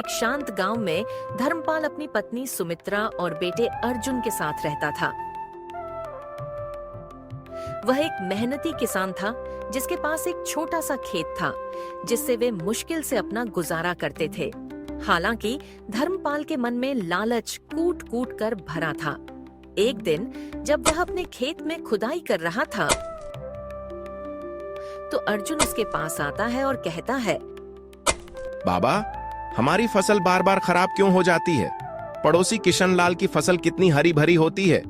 एक शांत गांव में धर्मपाल अपनी पत्नी सुमित्रा और बेटे अर्जुन के साथ रहता था। वह एक मेहनती किसान था जिसके पास एक छोटा सा खेत था जिससे वे मुश्किल से अपना गुजारा करते थे। हालांकि धर्मपाल के मन में लालच कूट कूट कर भरा था। एक दिन जब वह अपने खेत में खुदाई कर रहा था तो अर्जुन उसके पास आता है और कहता है, बाबा, हमारी फसल बार बार खराब क्यों हो जाती है? पड़ोसी किशन लाल की फसल कितनी हरी भरी होती है,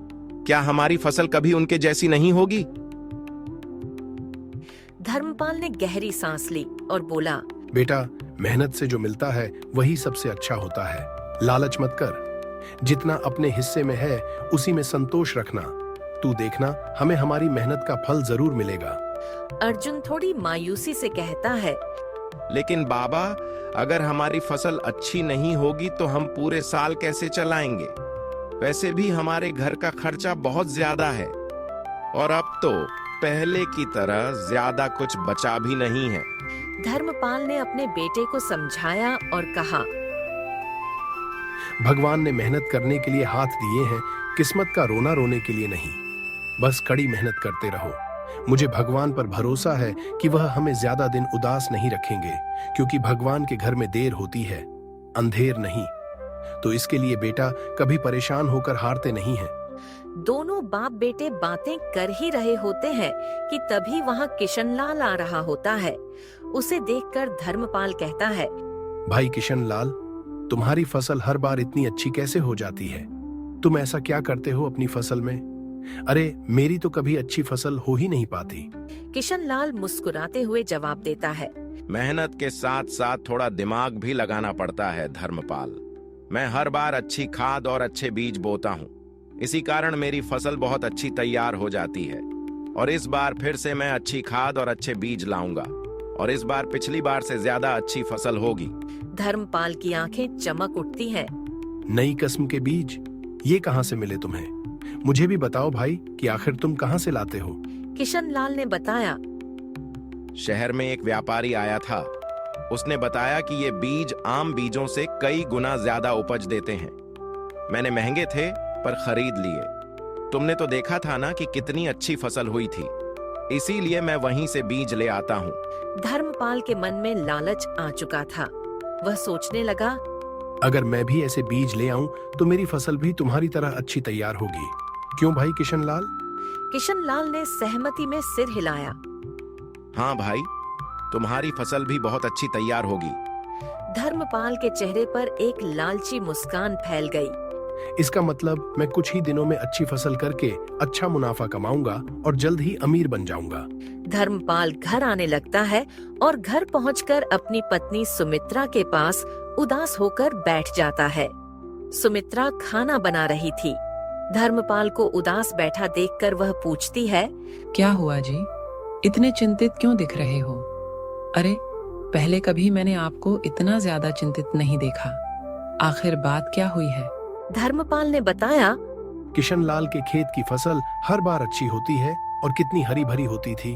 क्या हमारी फसल कभी उनके जैसी नहीं होगी? धर्मपाल ने गहरी सांस ली और बोला, बेटा, मेहनत से जो मिलता है वही सबसे अच्छा होता है। लालच मत कर, जितना अपने हिस्से में है उसी में संतोष रखना। तू देखना, हमें हमारी मेहनत का फल जरूर मिलेगा। अर्जुन थोड़ी मायूसी से कहता है, लेकिन बाबा, अगर हमारी फसल अच्छी नहीं होगी तो हम पूरे साल कैसे चलाएंगे? वैसे भी हमारे घर का खर्चा बहुत ज्यादा है और अब तो पहले की तरह ज्यादा कुछ बचा भी नहीं है। धर्मपाल ने अपने बेटे को समझाया और कहा, भगवान ने मेहनत करने के लिए हाथ दिए हैं, किस्मत का रोना रोने के लिए नहीं। बस कड़ी मेहनत करते रहो। मुझे भगवान पर भरोसा है कि वह हमें ज्यादा दिन उदास नहीं रखेंगे, क्योंकि भगवान के घर में देर होती है, अंधेर नहीं। तो इसके लिए बेटा कभी परेशान होकर हारते नहीं हैं। दोनों बाप बेटे बातें कर ही रहे होते हैं कि तभी वहाँ किशन लाल आ रहा होता है। उसे देखकर धर्मपाल कहता है, भाई किशन लाल, तुम्हारी फसल हर बार इतनी अच्छी कैसे हो जाती है? तुम ऐसा क्या करते हो अपनी फसल में? अरे, मेरी तो कभी अच्छी फसल हो ही नहीं पाती। किशन लाल मुस्कुराते हुए जवाब देता है, मेहनत के साथ साथ थोड़ा दिमाग भी लगाना पड़ता है धर्मपाल। मैं हर बार अच्छी खाद और अच्छे बीज बोता हूँ, इसी कारण मेरी फसल बहुत अच्छी तैयार हो जाती है। और इस बार फिर से मैं अच्छी खाद और अच्छे बीज लाऊंगा और इस बार पिछली बार से ज्यादा अच्छी फसल होगी। धर्मपाल की आंखें चमक उठती हैं। नई किस्म के बीज ये कहाँ से मिले तुम्हें? मुझे भी बताओ भाई कि आखिर तुम कहाँ से लाते हो? किशन लाल ने बताया, शहर में एक व्यापारी आया था। उसने बताया कि ये बीज आम बीजों से कई गुना ज्यादा उपज देते हैं। मैंने महंगे थे पर खरीद लिए। तुमने तो देखा था ना कि कितनी अच्छी फसल हुई थी, इसीलिए मैं वहीं से बीज ले आता हूँ। धर्मपाल के मन में लालच आ चुका था। वह सोचने लगा, अगर मैं भी ऐसे बीज ले आऊं तो मेरी फसल भी तुम्हारी तरह अच्छी तैयार होगी। क्यों भाई किशन लाल? किशन लाल ने सहमति में सिर हिलाया। हाँ भाई, तुम्हारी फसल भी बहुत अच्छी तैयार होगी। धर्मपाल के चेहरे पर एक लालची मुस्कान फैल गई। इसका मतलब मैं कुछ ही दिनों में अच्छी फसल करके अच्छा मुनाफा कमाऊंगा और जल्द ही अमीर बन जाऊंगा। धर्मपाल घर आने लगता है और घर पहुंचकर अपनी पत्नी सुमित्रा के पास उदास होकर बैठ जाता है। सुमित्रा खाना बना रही थी। धर्मपाल को उदास बैठा देखकर वह पूछती है, क्या हुआ जी? इतने चिंतित क्यों दिख रहे हो? अरे, पहले कभी मैंने आपको इतना ज्यादा चिंतित नहीं देखा। आखिर बात क्या हुई है? धर्मपाल ने बताया, किशन लाल के खेत की फसल हर बार अच्छी होती है और कितनी हरी भरी होती थी।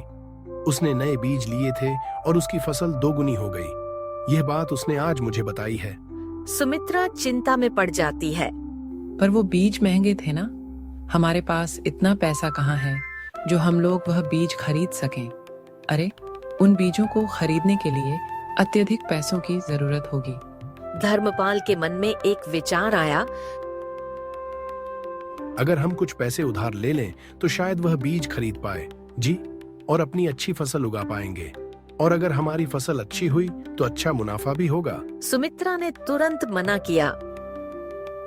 उसने नए बीज लिए थे और उसकी फसल दोगुनी हो गई। यह बात उसने आज मुझे बताई है। सुमित्रा चिंता में पड़ जाती है। पर वो बीज महंगे थे ना? हमारे पास इतना पैसा कहाँ है जो हम लोग वह बीज खरीद सकें? अरे, उन बीजों को खरीदने के लिए अत्यधिक पैसों की जरूरत होगी। धर्मपाल के मन में एक विचार आया। अगर हम कुछ पैसे उधार ले लें तो शायद वह बीज खरीद पाए जी, और अपनी अच्छी फसल उगा पाएंगे। और अगर हमारी फसल अच्छी हुई तो अच्छा मुनाफा भी होगा। सुमित्रा ने तुरंत मना किया।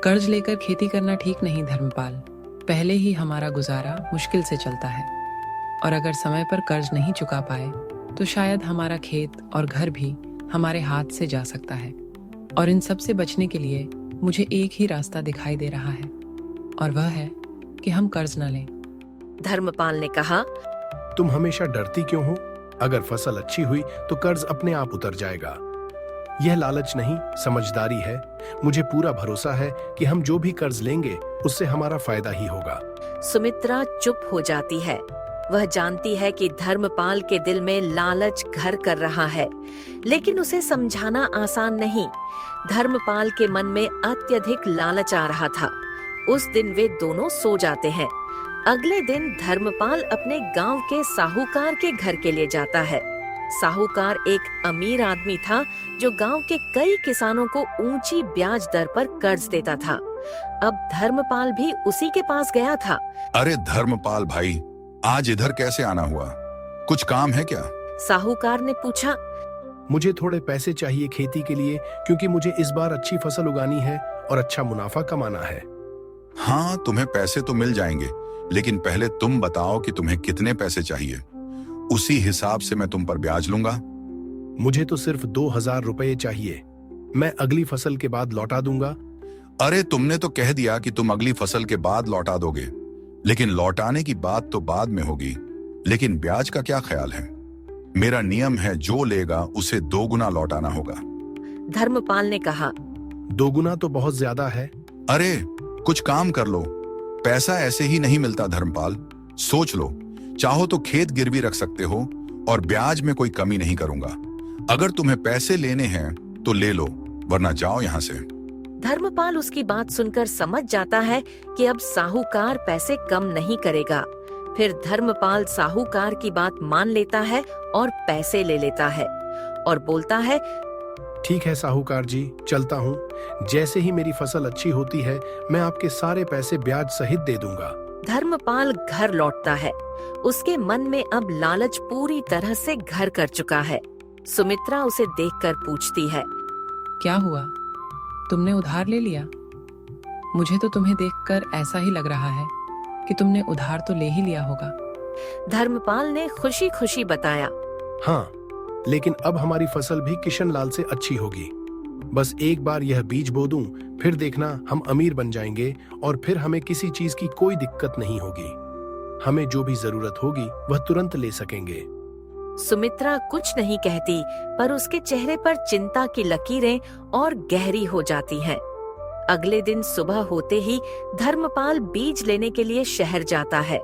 कर्ज लेकर खेती करना ठीक नहीं धर्मपाल। पहले ही हमारा गुजारा मुश्किल से चलता है और अगर समय पर कर्ज नहीं चुका पाए तो शायद हमारा खेत और घर भी हमारे हाथ से जा सकता है। और इन सब से बचने के लिए मुझे एक ही रास्ता दिखाई दे रहा है और वह है कि हम कर्ज न लें। धर्मपाल ने कहा, तुम हमेशा डरती क्यों हो? अगर फसल अच्छी हुई तो कर्ज अपने आप उतर जाएगा। यह लालच नहीं, समझदारी है। मुझे पूरा भरोसा है कि हम जो भी कर्ज लेंगे उससे हमारा फायदा ही होगा। सुमित्रा चुप हो जाती है। वह जानती है कि धर्मपाल के दिल में लालच घर कर रहा है, लेकिन उसे समझाना आसान नहीं। धर्मपाल के मन में अत्यधिक लालच आ रहा था। उस दिन वे दोनों सो जाते हैं। अगले दिन धर्मपाल अपने गांव के साहूकार के घर के लिए जाता है। साहूकार एक अमीर आदमी था जो गांव के कई किसानों को ऊंची ब्याज दर पर कर्ज देता था। अब धर्मपाल भी उसी के पास गया था। अरे धर्मपाल भाई, आज इधर कैसे आना हुआ? कुछ काम है क्या? साहूकार ने पूछा। मुझे थोड़े पैसे चाहिए खेती के लिए, क्योंकि मुझे इस बार अच्छी फसल उगानी है और अच्छा मुनाफा कमाना है। हाँ, तुम्हें पैसे तो मिल जाएंगे, लेकिन पहले तुम बताओ कि तुम्हें कितने पैसे चाहिए। उसी हिसाब से मैं तुम पर ब्याज लूंगा। मुझे तो सिर्फ 2000 रुपये चाहिए। मैं अगली फसल के बाद लौटा दूंगा। अरे तुमने तो कह दिया कि तुम अगली फसल के बाद लौटा दोगे, लेकिन लौटाने की बात तो बाद में होगी। लेकिन ब्याज का क्या ख्याल है? मेरा नियम है, जो लेगा उसे 2 गुना लौटाना होगा। धर्मपाल ने कहा। 2 गुना तो बहुत ज्यादा है। अरे कुछ काम कर लो, पैसा ऐसे ही नहीं मिलता धर्मपाल। सोच लो, चाहो तो खेत गिरवी रख सकते हो और ब्याज में कोई कमी नहीं करूंगा। अगर तुम्हें पैसे लेने हैं तो ले लो, वरना जाओ यहाँ से। धर्मपाल उसकी बात सुनकर समझ जाता है कि अब साहूकार पैसे कम नहीं करेगा। फिर धर्मपाल साहूकार की बात मान लेता है और पैसे ले लेता है और बोलता है, ठीक है साहूकार जी, चलता हूँ। जैसे ही मेरी फसल अच्छी होती है, मैं आपके सारे पैसे ब्याज सहित दे दूंगा। धर्मपाल घर लौटता है। उसके मन में अब लालच पूरी तरह से घर कर चुका है। सुमित्रा उसे देखकर पूछती है, क्या हुआ? तुमने उधार ले लिया? मुझे तो तुम्हें देखकर ऐसा ही लग रहा है कि तुमने उधार तो ले ही लिया होगा। धर्मपाल ने खुशी खुशी बताया। हाँ, लेकिन अब हमारी फसल भी किशन लाल से अच्छी होगी। बस एक बार यह बीज बो दूं, फिर देखना हम अमीर बन जाएंगे और फिर हमें किसी चीज की कोई दिक्कत नहीं होगी। हमें जो भी जरूरत होगी वह तुरंत ले सकेंगे। सुमित्रा कुछ नहीं कहती, पर उसके चेहरे पर चिंता की लकीरें और गहरी हो जाती हैं। अगले दिन सुबह होते ही धर्मपाल बीज लेने के लिए शहर जाता है।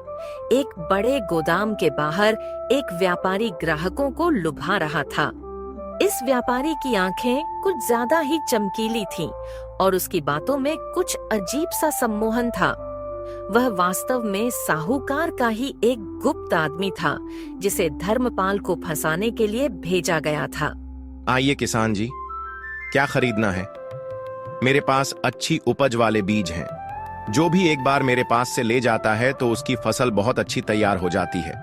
एक बड़े गोदाम के बाहर एक व्यापारी ग्राहकों को लुभा रहा था। इस व्यापारी की आंखें कुछ ज्यादा ही चमकीली थीं और उसकी बातों में कुछ अजीब सा सम्मोहन था। वह वास्तव में साहूकार का ही एक गुप्त आदमी था, जिसे धर्मपाल को फंसाने के लिए भेजा गया था। आइए किसान जी, क्या खरीदना है? मेरे पास अच्छी उपज वाले बीज हैं। जो भी एक बार मेरे पास से ले जाता है तो उसकी फसल बहुत अच्छी तैयार हो जाती है।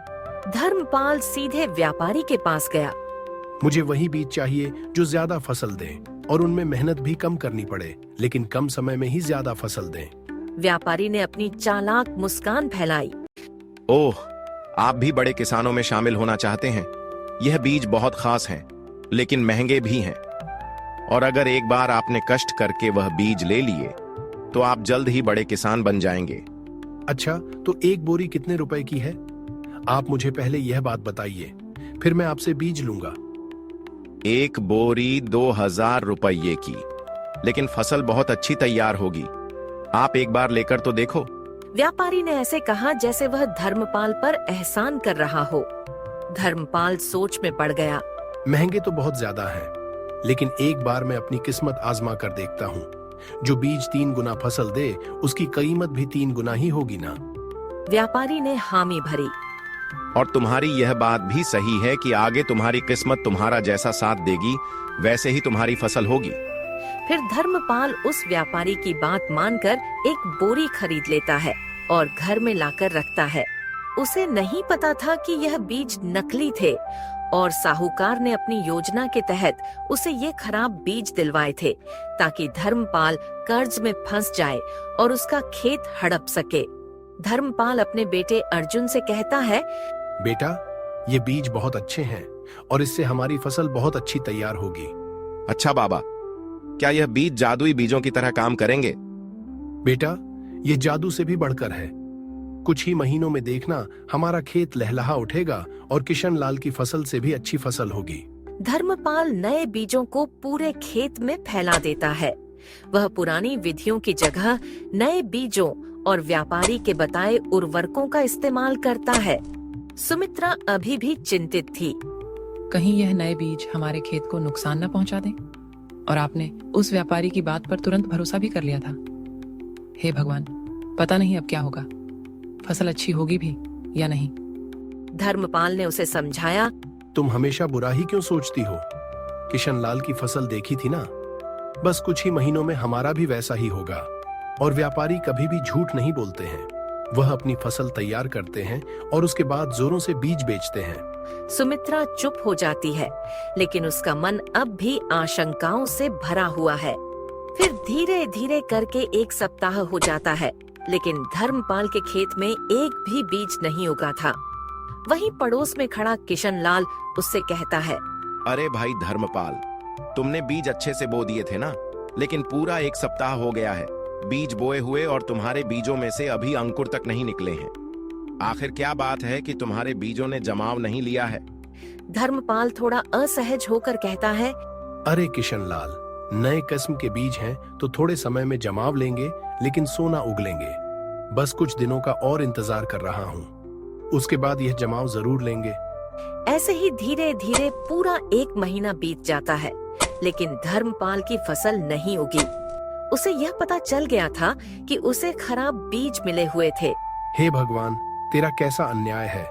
धर्मपाल सीधे व्यापारी के पास गया। मुझे वही बीज चाहिए जो ज्यादा फसल दें और उनमें मेहनत भी कम करनी पड़े, लेकिन कम समय में ही ज्यादा फसल दें। व्यापारी ने अपनी चालाक मुस्कान फैलाई। ओह, आप भी बड़े किसानों में शामिल होना चाहते हैं। यह बीज बहुत खास हैं, लेकिन महंगे भी हैं। और अगर एक बार आपने कष्ट करके वह बीज ले लिए तो आप जल्द ही बड़े किसान बन जाएंगे। अच्छा, तो एक बोरी कितने रुपए की है? आप मुझे पहले यह बात बताइए, फिर मैं आपसे बीज लूंगा। एक बोरी 2000 रुपये की, लेकिन फसल बहुत अच्छी तैयार होगी। आप एक बार लेकर तो देखो। व्यापारी ने ऐसे कहा जैसे वह धर्मपाल पर एहसान कर रहा हो। धर्मपाल सोच में पड़ गया। महंगे तो बहुत ज्यादा हैं, लेकिन एक बार मैं अपनी किस्मत आजमा कर देखता हूँ। जो बीज 3 गुना फसल दे, उसकी कीमत भी 3 गुना ही होगी ना। व्यापारी ने हामी भरी। और तुम्हारी यह बात भी सही है कि आगे तुम्हारी किस्मत तुम्हारा जैसा साथ देगी, वैसे ही तुम्हारी फसल होगी। फिर धर्मपाल उस व्यापारी की बात मानकर एक बोरी खरीद लेता है और घर में लाकर रखता है। उसे नहीं पता था कि यह बीज नकली थे और साहूकार ने अपनी योजना के तहत उसे ये खराब बीज दिलवाए थे, ताकि धर्मपाल कर्ज में फंस जाए और उसका खेत हड़प सके। धर्मपाल अपने बेटे अर्जुन से कहता है, बेटा, ये बीज बहुत अच्छे हैं और इससे हमारी फसल बहुत अच्छी तैयार होगी। अच्छा बाबा, क्या यह बीज जादुई बीजों की तरह काम करेंगे? बेटा, ये जादू से भी बढ़कर है। कुछ ही महीनों में देखना, हमारा खेत लहलहा उठेगा और किशन लाल की फसल से भी अच्छी फसल होगी। धर्मपाल नए बीजों को पूरे खेत में फैला देता है। वह पुरानी विधियों की जगह नए बीजों और व्यापारी के बताए उर्वरकों का इस्तेमाल करता है। सुमित्रा अभी भी चिंतित थी। कहीं यह नए बीज हमारे खेत को नुकसान न पहुंचा दें। और आपने उस व्यापारी की बात पर तुरंत भरोसा भी कर लिया था। हे भगवान, पता नहीं अब क्या होगा, फसल अच्छी होगी भी या नहीं। धर्मपाल ने उसे समझाया। तुम हमेशा बुरा ही क्यों सोचती हो? किशनलाल की फसल देखी थी ना, बस कुछ ही महीनों में हमारा भी वैसा ही होगा। और व्यापारी कभी भी झूठ नहीं बोलते हैं। वह अपनी फसल तैयार करते हैं और उसके बाद जोरों से बीज बेचते हैं। सुमित्रा चुप हो जाती है, लेकिन उसका मन अब भी आशंकाओं से भरा हुआ है। फिर धीरे धीरे करके 1 सप्ताह हो जाता है, लेकिन धर्मपाल के खेत में एक भी बीज नहीं उगा था। वहीं पड़ोस में खड़ा किशनलाल उससे कहता है, अरे भाई धर्मपाल, तुमने बीज अच्छे से बो दिए थे ना, लेकिन पूरा 1 सप्ताह हो गया है बीज बोए हुए और तुम्हारे बीजों में से अभी अंकुर तक नहीं निकले हैं। आखिर क्या बात है कि तुम्हारे बीजों ने जमाव नहीं लिया है? धर्मपाल थोड़ा असहज होकर कहता है, अरे किशनलाल, नए किस्म के बीज हैं तो थोड़े समय में जमाव लेंगे, लेकिन सोना उगलेंगे। बस कुछ दिनों का और इंतजार कर रहा हूँ, उसके बाद यह जमाव जरूर लेंगे। ऐसे ही धीरे धीरे पूरा 1 महीना बीत जाता है, लेकिन धर्मपाल की फसल नहीं उगी। उसे यह पता चल गया था कि उसे खराब बीज मिले हुए थे। हे भगवान, तेरा कैसा अन्याय है।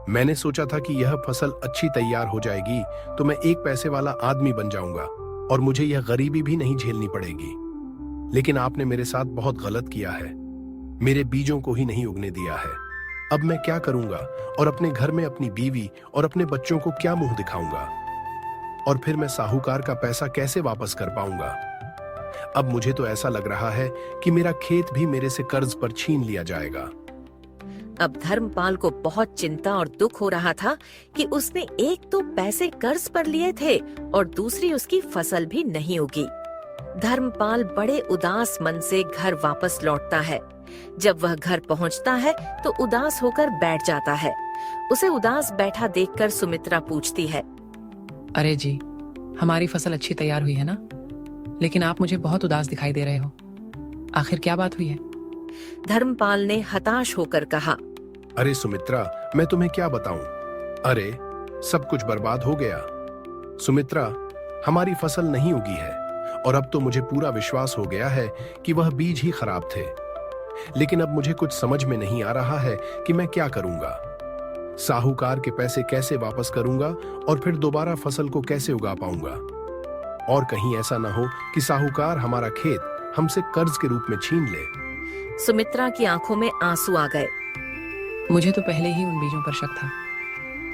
मैंने सोचा था कि यह फसल अच्छी तैयार हो जाएगी तो मैं 1 पैसे वाला आदमी बन जाऊंगा और मुझे यह गरीबी भी नहीं झेलनी पड़ेगी। लेकिन आपने मेरे साथ बहुत गलत किया है, मेरे बीजों को ही नहीं उगने दिया है। अब मैं क्या करूंगा और अपने घर में अपनी बीवी और अपने बच्चों को क्या मुंह दिखाऊंगा? और फिर मैं साहूकार का पैसा कैसे वापस कर पाऊंगा? अब मुझे तो ऐसा लग रहा है कि मेरा खेत भी मेरे से कर्ज पर छीन लिया जाएगा। अब धर्मपाल को बहुत चिंता और दुख हो रहा था कि उसने एक तो पैसे कर्ज पर लिए थे और दूसरी उसकी फसल भी नहीं उगी। धर्मपाल बड़े उदास मन से घर वापस लौटता है। जब वह घर पहुंचता है तो उदास होकर बैठ जाता है। उसे उदास बैठा देखकर सुमित्रा पूछती है, अरे जी, हमारी फसल अच्छी तैयार हुई है ना, लेकिन आप मुझे बहुत उदास दिखाई दे रहे हो। आखिर क्या बात हुई है? धर्मपाल ने हताश होकर कहा, अरे सुमित्रा, मैं तुम्हें क्या बताऊं? अरे सब कुछ बर्बाद हो गया। सुमित्रा, हमारी फसल नहीं उगी है और अब तो मुझे पूरा विश्वास हो गया है कि वह बीज ही खराब थे। लेकिन अब मुझे कुछ समझ में नहीं आ रहा है कि मैं क्या करूंगा। साहूकार के पैसे कैसे वापस करूंगा और फिर दोबारा फसल को कैसे उगा पाऊंगा? और कहीं ऐसा न हो कि साहूकार हमारा खेत हमसे कर्ज के रूप में छीन ले। सुमित्रा की आंखों में आंसू आ गए। मुझे तो पहले ही उन बीजों पर शक था,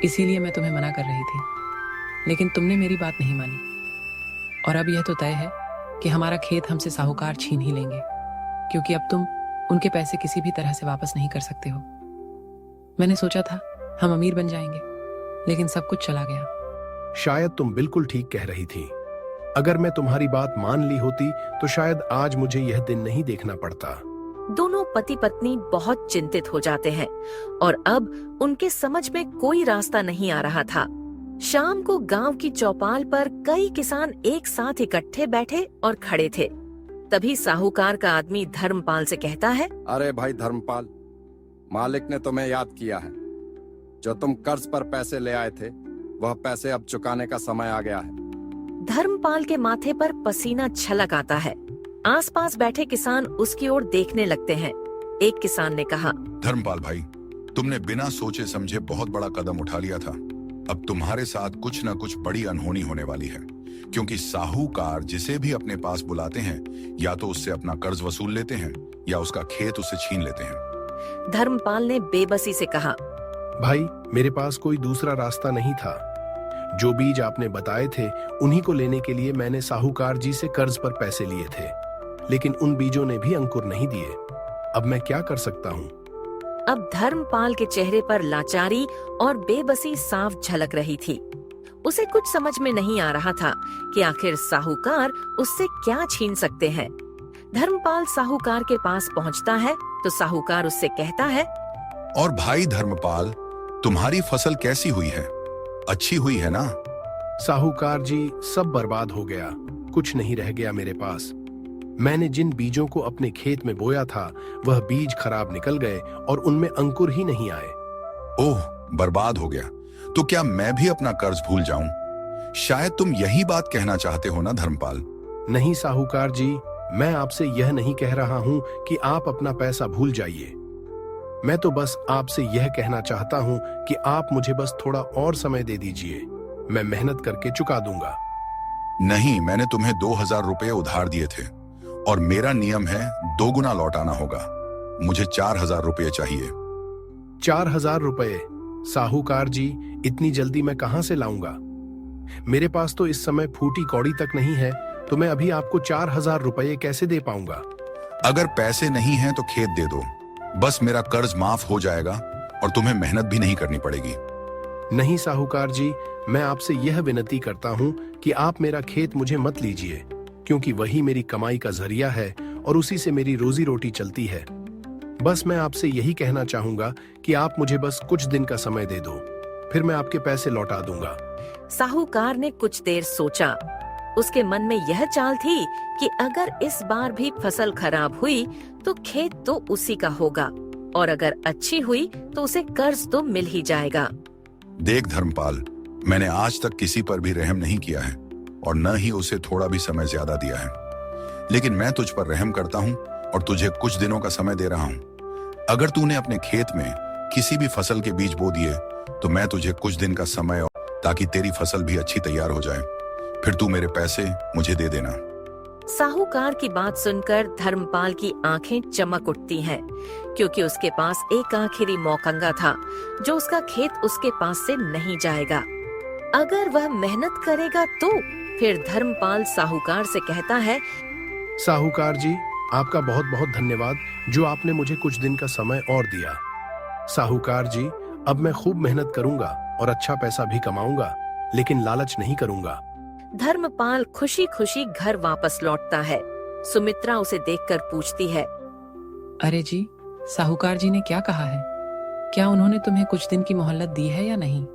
इसीलिए मैं तुम्हें मना कर रही थी, लेकिन तुमने मेरी बात नहीं मानी। और अब यह तो तय है कि हमारा खेत हमसे साहूकार छीन ही लेंगे, क्योंकि अब तुम उनके पैसे किसी भी तरह से वापस नहीं कर सकते हो। मैंने सोचा था हम अमीर बन जाएंगे, लेकिन सब कुछ चला गया। शायद तुम बिल्कुल ठीक कह रही थी। अगर मैं तुम्हारी बात मान ली होती तो शायद आज मुझे यह दिन नहीं देखना पड़ता। दोनों पति पत्नी बहुत चिंतित हो जाते हैं और अब उनके समझ में कोई रास्ता नहीं आ रहा था। शाम को गांव की चौपाल पर कई किसान एक साथ इकट्ठे बैठे और खड़े थे। तभी साहूकार का आदमी धर्मपाल से कहता है, अरे भाई धर्मपाल, मालिक ने तुम्हें याद किया है। जो तुम कर्ज पर पैसे ले आए थे, वह पैसे अब चुकाने का समय आ गया है। धर्मपाल के माथे पर पसीना छलक आता है। आसपास बैठे किसान उसकी ओर देखने लगते हैं। एक किसान ने कहा, धर्मपाल भाई, तुमने बिना सोचे समझे बहुत बड़ा कदम उठा लिया था। अब तुम्हारे साथ कुछ न कुछ बड़ी अनहोनी होने वाली है, क्योंकि साहूकार जिसे भी अपने पास बुलाते हैं, या तो उससे अपना कर्ज वसूल लेते हैं या उसका खेत उससे छीन लेते हैं। धर्मपाल ने बेबसी से कहा, भाई, मेरे पास कोई दूसरा रास्ता नहीं था। जो बीज आपने बताए थे उन्हीं को लेने के लिए मैंने साहूकार जी से कर्ज पर पैसे लिए थे, लेकिन उन बीजों ने भी अंकुर नहीं दिए। अब मैं क्या कर सकता हूँ? अब धर्मपाल के चेहरे पर लाचारी और बेबसी साफ झलक रही थी। उसे कुछ समझ में नहीं आ रहा था कि आखिर साहूकार उससे क्या छीन सकते हैं। धर्मपाल साहूकार के पास पहुंचता है तो साहूकार उससे कहता है, और भाई धर्मपाल, तुम्हारी फसल कैसी हुई है? अच्छी हुई है ना? साहूकार जी, सब बर्बाद हो गया, कुछ नहीं रह गया मेरे पास। मैंने जिन बीजों को अपने खेत में बोया था वह बीज खराब निकल गए और उनमें अंकुर ही नहीं आए। ओह, बर्बाद हो गया, तो क्या मैं भी अपना कर्ज भूल जाऊं? शायद तुम यही बात कहना चाहते हो ना धर्मपाल? नहीं साहूकार जी, मैं आपसे यह नहीं कह रहा हूं कि आप अपना पैसा भूल जाइए। मैं तो बस आपसे यह कहना चाहता हूं कि आप मुझे बस थोड़ा और समय दे दीजिए, मैं मेहनत करके चुका दूंगा। नहीं, मैंने तुम्हें 2000 रुपये उधार दिए थे और मेरा नियम है 2 गुना लौटाना होगा। मुझे 4000 रुपये चाहिए। 4000 रुपये? साहूकार जी, इतनी जल्दी मैं कहां से लाऊंगा? मेरे पास तो इस समय फूटी कौड़ी तक नहीं है, तो मैं अभी आपको 4000 रुपये कैसे दे पाऊंगा? अगर पैसे नहीं हैं तो खेत दे दो, बस मेरा कर्ज माफ हो जाएगा और तुम्हें मेहनत भी नहीं करनी पड़ेगी। नहीं साहूकार जी, मैं आपसे यह विनती करता हूं कि आप मेरा खेत मुझे मत लीजिए, क्योंकि वही मेरी कमाई का जरिया है और उसी से मेरी रोजी रोटी चलती है। बस मैं आपसे यही कहना चाहूंगा कि आप मुझे बस कुछ दिन का समय दे दो, फिर मैं आपके पैसे लौटा दूंगा। साहूकार ने कुछ देर सोचा। उसके मन में यह चाल थी कि अगर इस बार भी फसल खराब हुई तो खेत तो उसी का होगा, और अगर अच्छी हुई तो उसे कर्ज तो मिल ही जाएगा। देख धर्मपाल, मैंने आज तक किसी पर भी रहम नहीं किया है और न ही उसे थोड़ा भी समय ज्यादा दिया है, लेकिन मैं तुझ पर रहम करता हूँ और तुझे कुछ दिनों का समय दे रहा हूँ। अगर तूने अपने खेत में किसी भी फसल के बीज बो दिए तो मैं तुझे कुछ दिन का समय और ताकि तेरी फसल भी अच्छी तैयार हो जाए, फिर तू मेरे पैसे मुझे दे देना। साहूकार की बात सुनकर धर्मपाल की आंखें चमक उठती हैं, क्योंकि उसके पास एक आखिरी मौका था जो उसका खेत उसके पास से नहीं जाएगा। अगर वह मेहनत करेगा तो फिर धर्मपाल साहूकार से कहता है, साहूकार जी, आपका बहुत बहुत धन्यवाद जो आपने मुझे कुछ दिन का समय और दिया। साहूकार जी, अब मैं खूब मेहनत करूंगा और अच्छा पैसा भी कमाऊंगा, लेकिन लालच नहीं करूंगा। धर्मपाल खुशी खुशी घर वापस लौटता है। सुमित्रा उसे देखकर पूछती है, अरे जी, साहूकार जी ने क्या कहा है? क्या उन्होंने तुम्हें कुछ दिन की मोहलत दी है या नहीं?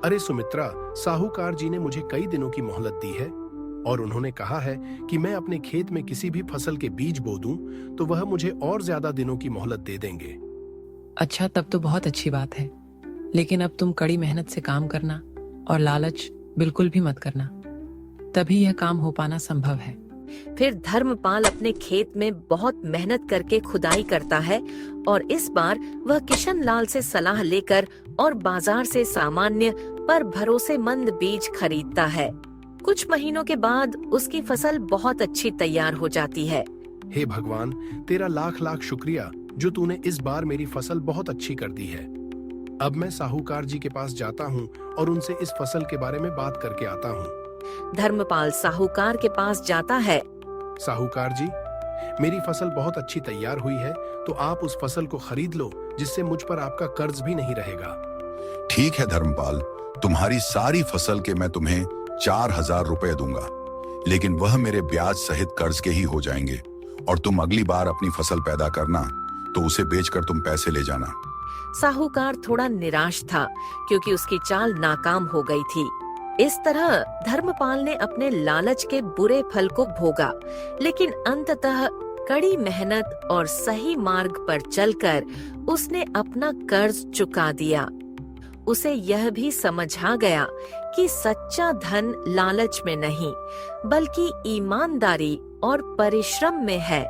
अरे सुमित्रा, साहूकार जी ने मुझे कई दिनों की मोहलत दी है और उन्होंने कहा है कि मैं अपने खेत में किसी भी फसल के बीज बो दूं तो वह मुझे और ज्यादा दिनों की मोहलत दे देंगे। अच्छा, तब तो बहुत अच्छी बात है, लेकिन अब तुम कड़ी मेहनत से काम करना और लालच बिल्कुल भी मत करना, तभी यह काम हो पाना संभव है। फिर धर्मपाल अपने खेत में बहुत मेहनत करके खुदाई करता है और इस बार वह किशन लाल से सलाह लेकर और बाजार से सामान्य पर भरोसेमंद बीज खरीदता है। कुछ महीनों के बाद उसकी फसल बहुत अच्छी तैयार हो जाती है। हे भगवान, तेरा लाख लाख शुक्रिया जो तूने इस बार मेरी फसल बहुत अच्छी कर दी है। अब मैं साहूकार जी के पास जाता हूँ और उनसे इस फसल के बारे में बात करके आता हूँ। धर्मपाल साहूकार के पास जाता है। साहूकार जी, मेरी फसल बहुत अच्छी तैयार हुई है, तो आप उस फसल को खरीद लो जिससे मुझ पर आपका कर्ज भी नहीं रहेगा। ठीक है धर्मपाल, तुम्हारी सारी फसल के मैं तुम्हें 4000 रुपए दूंगा, लेकिन वह मेरे ब्याज सहित कर्ज के ही हो जाएंगे और तुम अगली बार अपनी फसल पैदा करना तो उसे बेचकर तुम पैसे ले जाना। साहूकार थोड़ा निराश था क्योंकि उसकी चाल नाकाम हो गई थी। इस तरह धर्मपाल ने अपने लालच के बुरे फल को भोगा, लेकिन अंततः कड़ी मेहनत और सही मार्ग पर चलकर उसने अपना कर्ज चुका दिया। उसे यह भी समझ आ गया कि सच्चा धन लालच में नहीं, बल्कि ईमानदारी और परिश्रम में है।